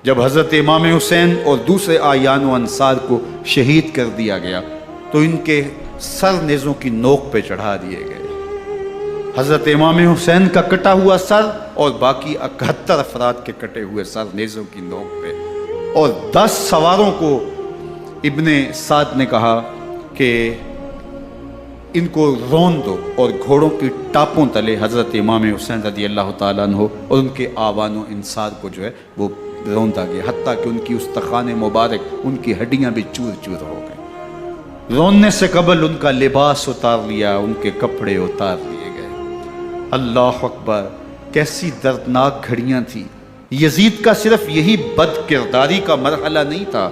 جب حضرت امام حسین اور دوسرے آیان و انصار کو شہید کر دیا گیا تو ان کے سر نیزوں کی نوک پہ چڑھا دیے گئے۔ حضرت امام حسین کا کٹا ہوا سر اور باقی 71 افراد کے کٹے ہوئے سر نیزوں کی نوک پہ، اور 10 سواروں کو ابن سعد نے کہا کہ ان کو رون دو، اور گھوڑوں کی ٹاپوں تلے حضرت امام حسین رضی اللہ تعالیٰ عنہ اور ان کے آوان و انصار کو جو ہے وہ روندا گیا، حتیٰ کہ ان کی استخوان مبارک، ان کی ہڈیاں بھی چور چور ہو گئیں۔ روننے سے قبل ان کا لباس اتار لیا، ان کے کپڑے اتار لیے گئے۔ اللہ اکبر، کیسی دردناک گھڑیاں تھیں۔ یزید کا صرف یہی بد کرداری کا مرحلہ نہیں تھا،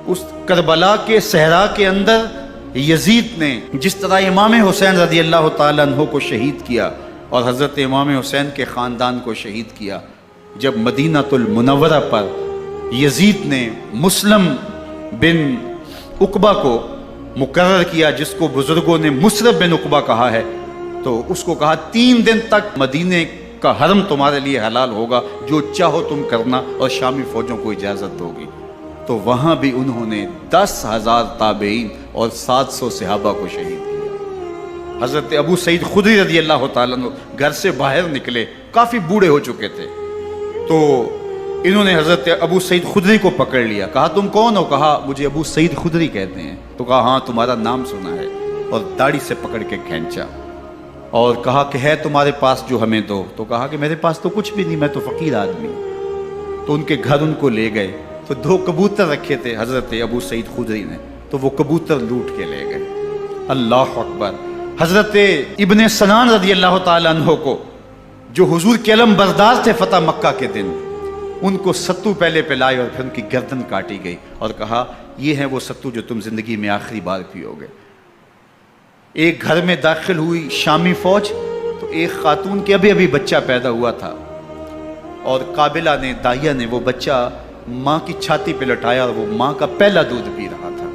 اس کربلا کے صحرا کے اندر یزید نے جس طرح امام حسین رضی اللہ تعالیٰ عنہ کو شہید کیا اور حضرت امام حسین کے خاندان کو شہید کیا، جب مدینہ المنورہ پر یزید نے مسلم بن عقبہ کو مقرر کیا، جس کو بزرگوں نے مصرف بن عقبہ کہا ہے، تو اس کو کہا 3 دن تک مدینے کا حرم تمہارے لیے حلال ہوگا، جو چاہو تم کرنا، اور شامی فوجوں کو اجازت ہوگی۔ تو وہاں بھی انہوں نے 10,000 تابعین اور 700 صحابہ کو شہید کیا۔ حضرت ابو سعید خدری رضی اللہ تعالیٰ عنہ گھر سے باہر نکلے، کافی بوڑھے ہو چکے تھے، تو انہوں نے حضرت ابو سعید خدری کو پکڑ لیا، کہا تم کون ہو؟ کہا مجھے ابو سعید خدری کہتے ہیں۔ تو کہا ہاں تمہارا نام سنا ہے، اور داڑھی سے پکڑ کے کھینچا اور کہا کہ ہے تمہارے پاس جو ہمیں دو؟ تو کہا کہ میرے پاس تو کچھ بھی نہیں، میں تو فقیر آدمی ہوں۔ تو ان کے گھر ان کو لے گئے، تو 2 کبوتر رکھے تھے حضرت ابو سعید خدری نے، تو وہ کبوتر لوٹ کے لے گئے۔ اللہ اکبر۔ حضرت ابن سنان رضی اللہ تعالیٰ عنہ کو، جو حضور کے علم بردار تھے فتح مکہ کے دن، ان کو ستو پہلے پلائے اور پھر ان کی گردن کاٹی گئی، اور کہا یہ ہیں وہ ستو جو تم زندگی میں آخری بار پیو گے۔ ایک گھر میں داخل ہوئی شامی فوج، تو ایک خاتون کے ابھی بچہ پیدا ہوا تھا، اور قابلہ نے، داہیہ نے، وہ بچہ ماں کی چھاتی پہ لٹایا، اور وہ ماں کا پہلا دودھ پی رہا تھا۔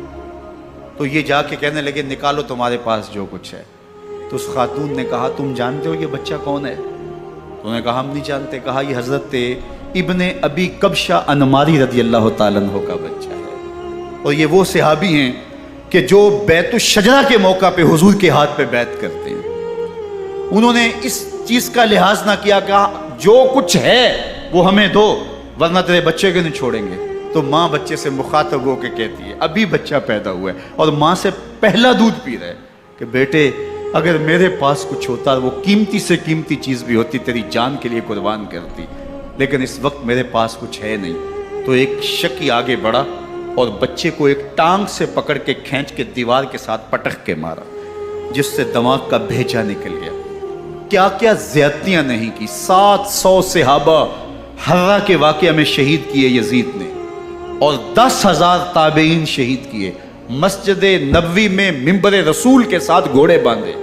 تو یہ جا کے کہنے لگے نکالو تمہارے پاس جو کچھ ہے۔ تو اس خاتون نے کہا تم جانتے ہو یہ بچہ کون ہے؟ تو انہوں نے کہا ہم نہیں جانتے۔ کہا یہ حضرت ابن ابی کبشہ انماری رضی اللہ تعالیٰ عنہ کا بچہ ہے، اور یہ وہ صحابی ہیں کہ جو بیت الشجرہ کے موقع پہ حضور کے ہاتھ پہ بیعت کرتے ہیں۔ انہوں نے اس چیز کا لحاظ نہ کیا کہ جو کچھ ہے وہ ہمیں دو، ورنہ تیرے بچے کو نہیں چھوڑیں گے۔ تو ماں بچے سے مخاطب ہو کے کہتی ہے، ابھی بچہ پیدا ہوا ہے اور ماں سے پہلا دودھ پی رہا ہے، کہ بیٹے اگر میرے پاس کچھ ہوتا، وہ قیمتی سے قیمتی چیز بھی ہوتی، تیری جان کے لیے قربان کرتی، لیکن اس وقت میرے پاس کچھ ہے نہیں۔ تو ایک شکی آگے بڑھا اور بچے کو ایک ٹانگ سے پکڑ کے کھینچ کے دیوار کے ساتھ پٹک کے مارا، جس سے دماغ کا بھیجا نکل گیا۔ کیا کیا زیادتیاں نہیں کی۔ 700 صحابہ حرہ کے واقعہ میں شہید کیے یزید نے، اور 10,000 تابعین شہید کیے۔ مسجد نبوی میں منبر رسول کے ساتھ گھوڑے باندھے،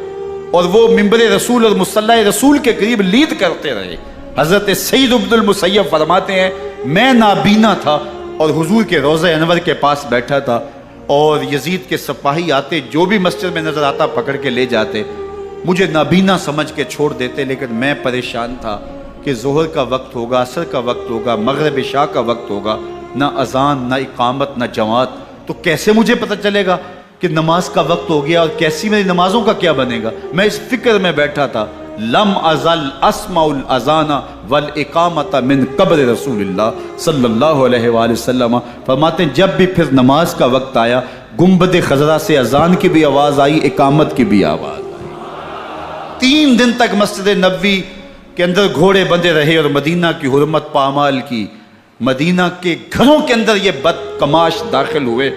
اور وہ منبر رسول اور مصلی رسول کے قریب لید کرتے رہے۔ حضرت سعید بن المسیب فرماتے ہیں میں نابینا تھا اور حضور کے روضہ انور کے پاس بیٹھا تھا، اور یزید کے سپاہی آتے، جو بھی مسجد میں نظر آتا پکڑ کے لے جاتے، مجھے نابینا سمجھ کے چھوڑ دیتے، لیکن میں پریشان تھا کہ ظہر کا وقت ہوگا، عصر کا وقت ہوگا، مغرب عشاء کا وقت ہوگا، نہ اذان، نہ اقامت، نہ جماعت، تو کیسے مجھے پتہ چلے گا کہ نماز کا وقت ہو گیا، اور کیسی میری نمازوں کا کیا بنے گا؟ میں اس فکر میں بیٹھا تھا۔ لم ازل اسمع الاذان والاقامت من قبر رسول اللہ صلی اللہ علیہ وآلہ وسلم۔ فرماتے ہیں جب بھی پھر نماز کا وقت آیا، گنبد خضرا سے اذان کی بھی آواز آئی، اقامت کی بھی آواز آئی۔ 3 دن تک مسجد نبوی کے اندر گھوڑے بندے رہے، اور مدینہ کی حرمت پامال کی۔ مدینہ کے گھروں کے اندر یہ بد کماش داخل ہوئے،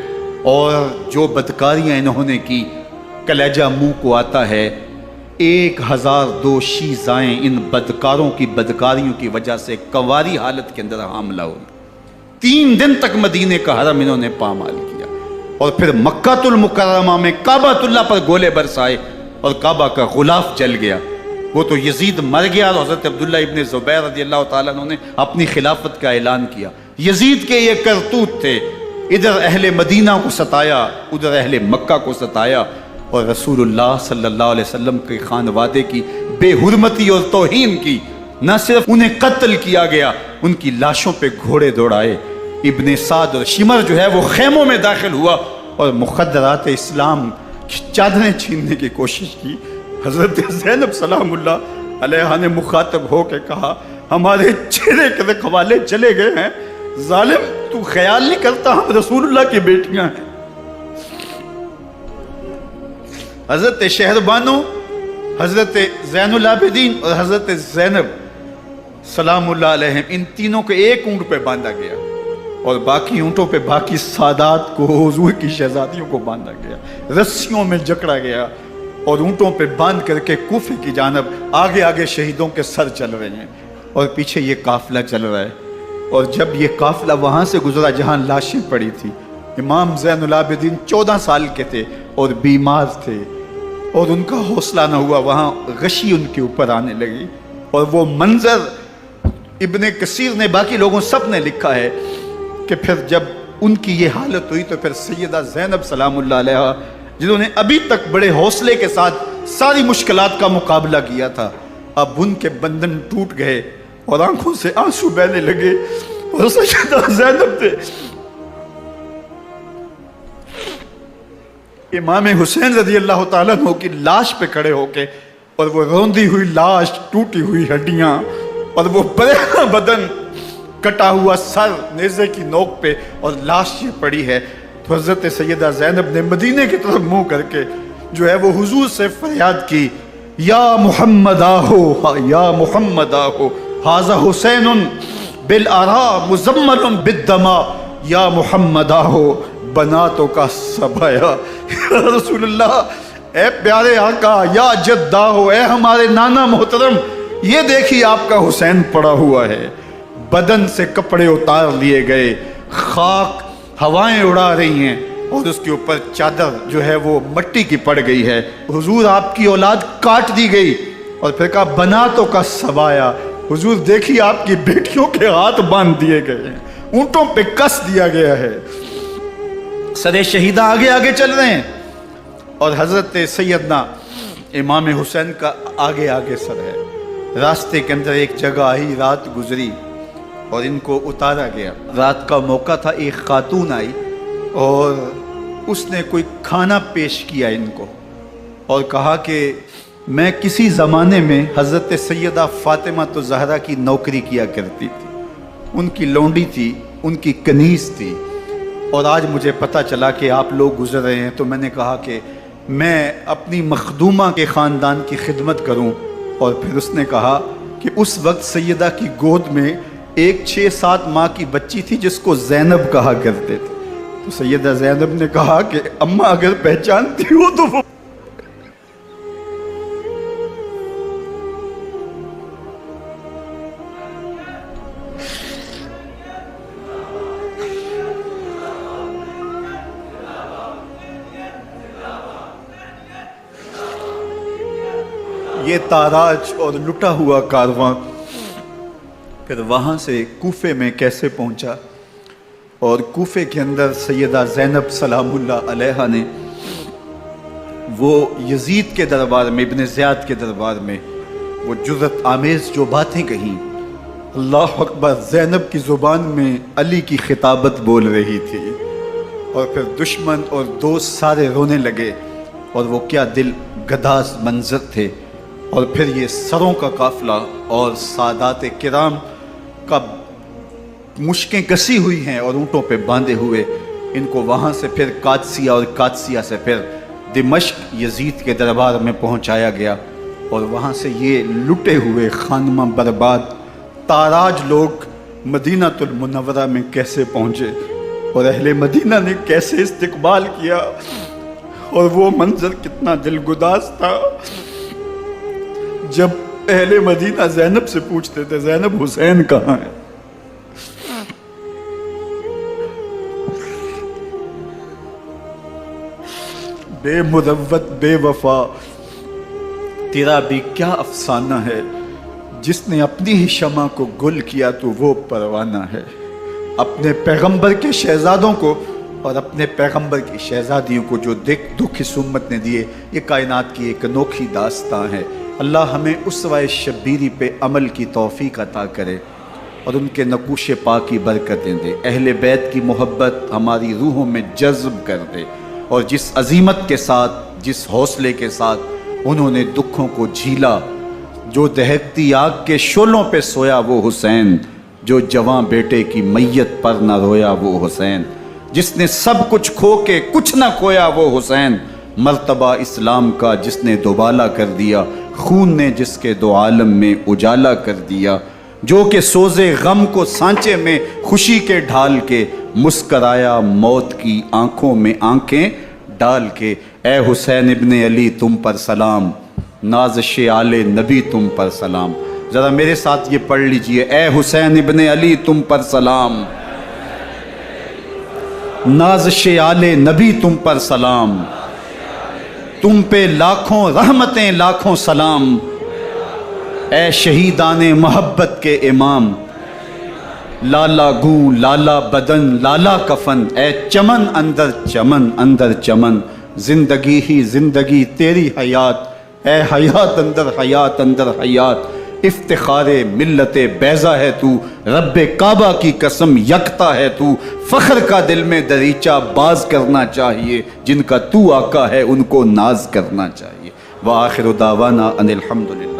اور جو بدکاریاں انہوں نے کی، کلیجہ منہ کو آتا ہے۔ 1002 شیزائیں ان بدکاروں کی بدکاریوں کی وجہ سے کواری حالت کے اندر حاملہ ہوئی۔ 3 دن تک مدینے کا حرم انہوں نے پامال کیا، اور پھر مکہ المکرمہ میں کعبہ اللہ پر گولے برسائے، اور کعبہ کا غلاف جل گیا۔ وہ تو یزید مر گیا، اور حضرت عبداللہ ابن زبیر رضی اللہ تعالیٰ عنہ نے اپنی خلافت کا اعلان کیا۔ یزید کے یہ کرتوت تھے، ادھر اہل مدینہ کو ستایا، ادھر اہل مکہ کو ستایا، اور رسول اللہ صلی اللہ علیہ وسلم کے خانوادے کی بے حرمتی اور توہین کی۔ نہ صرف انہیں قتل کیا گیا، ان کی لاشوں پہ گھوڑے دوڑائے۔ ابن سعد اور شمر جو ہے وہ خیموں میں داخل ہوا اور مخدرات اسلام کی چادریں چھیننے کی کوشش کی۔ حضرت زینب سلام اللہ علیہ نے مخاطب ہو کے کہا، ہمارے چہرے کے رکھوالے چلے گئے ہیں، ظالم تو خیال نہیں کرتا ہم رسول اللہ کی بیٹیاں ہیں۔ حضرت شہربانو، حضرت زین العابدین اور حضرت زینب سلام اللہ علیہ، ان تینوں کو ایک اونٹ پہ باندھا گیا اور باقی اونٹوں پہ باقی سادات کو، حضور کی شہزادیوں کو باندھا گیا، رسیوں میں جکڑا گیا اور اونٹوں پہ باندھ کر کے کوفے کی جانب آگے آگے شہیدوں کے سر چل رہے ہیں اور پیچھے یہ قافلہ چل رہا ہے۔ اور جب یہ قافلہ وہاں سے گزرا جہاں لاشیں پڑی تھی، امام زین العابدین 14 سال کے تھے اور بیمار تھے اور ان کا حوصلہ نہ ہوا، وہاں غشی ان کے اوپر آنے لگی۔ اور وہ منظر ابن کثیر نے، باقی لوگوں سب نے لکھا ہے کہ پھر جب ان کی یہ حالت ہوئی تو پھر سیدہ زینب سلام اللہ علیہ، جنہوں نے ابھی تک بڑے حوصلے کے ساتھ ساری مشکلات کا مقابلہ کیا تھا، اب ان کے بندھن ٹوٹ گئے اور آنکھوں سے آنسو بہنے لگے اور سیدہ زینب تھے امام حسین رضی اللہ تعالیٰ عنہ کی لاش پہ کھڑے ہو کے، اور وہ روندی ہوئی لاش، ٹوٹی ہوئی ہڈیاں اور وہ برینا بدن، کٹا ہوا سر نیزے کی نوک پہ اور لاش یہ پڑی ہے، تو حضرت سیدہ زینب نے مدینے کی طرف منہ کر کے جو ہے وہ حضور سے فریاد کی، یا محمد آہو، یا محمد آہو، ھذا حسین بالآراء مزمل بالدماء، یا محمد آہو بناتوں کا سبایا۔ یا رسول اللہ، اے پیارے آقا، یا جدہ ہو، اے ہمارے نانا محترم، یہ دیکھیے آپ کا حسین پڑا ہوا ہے۔ بدن سے کپڑے اتار لیے گئے، خاک ہوائیں اڑا رہی ہیں اور اس کے اوپر چادر جو ہے وہ مٹی کی پڑ گئی ہے۔ حضور آپ کی اولاد کاٹ دی گئی، اور پھر کہا بناتوں کا سبایا، حضور دیکھیے آپ کی بیٹیوں کے ہاتھ باندھ دیے گئے ہیں، اونٹوں پہ کس دیا گیا ہے، سر شہیدہ آگے آگے چل رہے ہیں، اور حضرت سیدنا امام حسین کا آگے آگے سر ہے۔ راستے کے اندر ایک جگہ آئی، رات گزری اور ان کو اتارا گیا۔ رات کا موقع تھا، ایک خاتون آئی اور اس نے کوئی کھانا پیش کیا ان کو اور کہا کہ میں کسی زمانے میں حضرت سیدہ فاطمہ تو زہرا کی نوکری کیا کرتی تھی، ان کی لونڈی تھی، ان کی کنیز تھی، اور آج مجھے پتہ چلا کہ آپ لوگ گزر رہے ہیں، تو میں نے کہا کہ میں اپنی مخدومہ کے خاندان کی خدمت کروں۔ اور پھر اس نے کہا کہ اس وقت سیدہ کی گود میں ایک 6-7 ماہ کی بچی تھی جس کو زینب کہا کرتے تھے، تو سیدہ زینب نے کہا کہ اماں اگر پہچانتی ہو تو وہ یہ تاراج اور لٹا ہوا کارواں پھر وہاں سے کوفے میں کیسے پہنچا، اور کوفے کے اندر سیدہ زینب سلام اللہ علیہ نے وہ یزید کے دربار میں، ابن زیاد کے دربار میں وہ جرأت آمیز جو باتیں کہیں، اللہ اکبر، زینب کی زبان میں علی کی خطابت بول رہی تھی، اور پھر دشمن اور دوست سارے رونے لگے، اور وہ کیا دل گداز منظر تھے۔ اور پھر یہ سروں کا قافلہ اور سادات کرام کا مشکیں کسی ہوئی ہیں اور اونٹوں پہ باندھے ہوئے، ان کو وہاں سے پھر قادسیہ اور قادسیہ سے پھر دمشق یزید کے دربار میں پہنچایا گیا، اور وہاں سے یہ لٹے ہوئے خانمہ برباد تاراج لوگ مدینہ المنورہ میں کیسے پہنچے، اور اہل مدینہ نے کیسے استقبال کیا، اور وہ منظر کتنا دلگداز تھا جب اہل مدینہ زینب سے پوچھتے تھے زینب حسین کہاں ہے؟ بے مروت بے وفا تیرا بھی کیا افسانہ ہے، جس نے اپنی ہی شمع کو گل کیا تو وہ پروانہ ہے۔ اپنے پیغمبر کے شہزادوں کو اور اپنے پیغمبر کی شہزادیوں کو جو دکھ اس امت نے دیے، یہ کائنات کی ایک انوکھی داستان ہے۔ اللہ ہمیں اسوہ شبیری پہ عمل کی توفیق عطا کرے اور ان کے نقوش پاک کی برکتیں دے، اہل بیت کی محبت ہماری روحوں میں جذب کر دے، اور جس عظیمت کے ساتھ، جس حوصلے کے ساتھ انہوں نے دکھوں کو جھیلا، جو دہکتی آگ کے شعلوں پہ سویا وہ حسین، جو جواں بیٹے کی میت پر نہ رویا وہ حسین، جس نے سب کچھ کھو کے کچھ نہ کھویا وہ حسین، مرتبہ اسلام کا جس نے دوبالا کر دیا، خون نے جس کے دو عالم میں اجالا کر دیا، جو کہ سوزے غم کو سانچے میں خوشی کے ڈھال کے مسکرایا موت کی آنکھوں میں آنکھیں ڈال کے۔ اے حسین ابن علی تم پر سلام، نازش آل نبی تم پر سلام۔ ذرا میرے ساتھ یہ پڑھ لیجئے، اے حسین ابن علی تم پر سلام، نازش آل نبی تم پر سلام، تم پہ لاکھوں رحمتیں لاکھوں سلام، اے شہیدان محبت کے امام، لالا گوں لالا بدن لالا کفن، اے چمن اندر چمن، زندگی ہی زندگی تیری حیات، اے حیات اندر حیات، افتخار ملت بیضا ہے تو، رب کعبہ کی قسم یکتا ہے تو، فخر کا دل میں دریچہ باز کرنا چاہیے، جن کا تو آقا ہے ان کو ناز کرنا چاہیے۔ وآخر دعوانا ان الحمدللہ۔